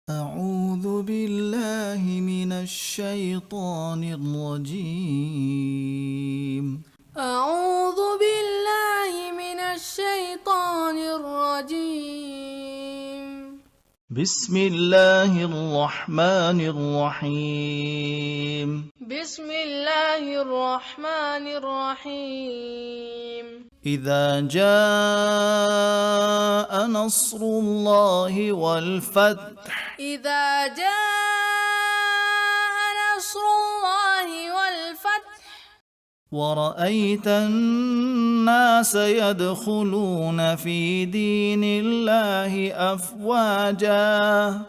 أعوذ بالله من الشيطان الرجيم. أعوذ بالله من الشيطان الرجيم. بسم الله الرحمن الرحيم. بسم الله الرحمن الرحيم. إذا جاء نصر الله والفتح إذا جاء نصر الله والفتح ورأيت الناس يدخلون في دين الله أفواجا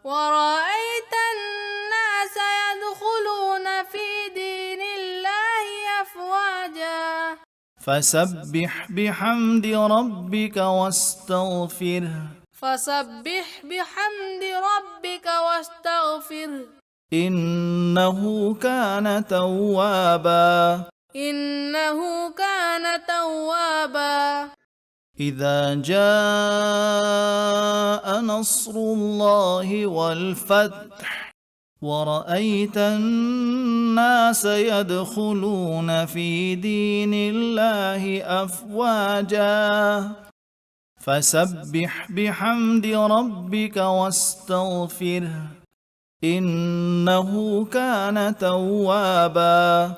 ورأيت الناس يدخلون في دين الله أفواجا فسبح بحمد ربك واستغفره فسبح بحمد ربك واستغفره إنه كان توابا. إنه كان توابا. إذا جاء نصر الله والفتح ورأيت الناس يدخلون في دين الله أفواجا فسبح بحمد ربك واستغفره إنه كان توابا.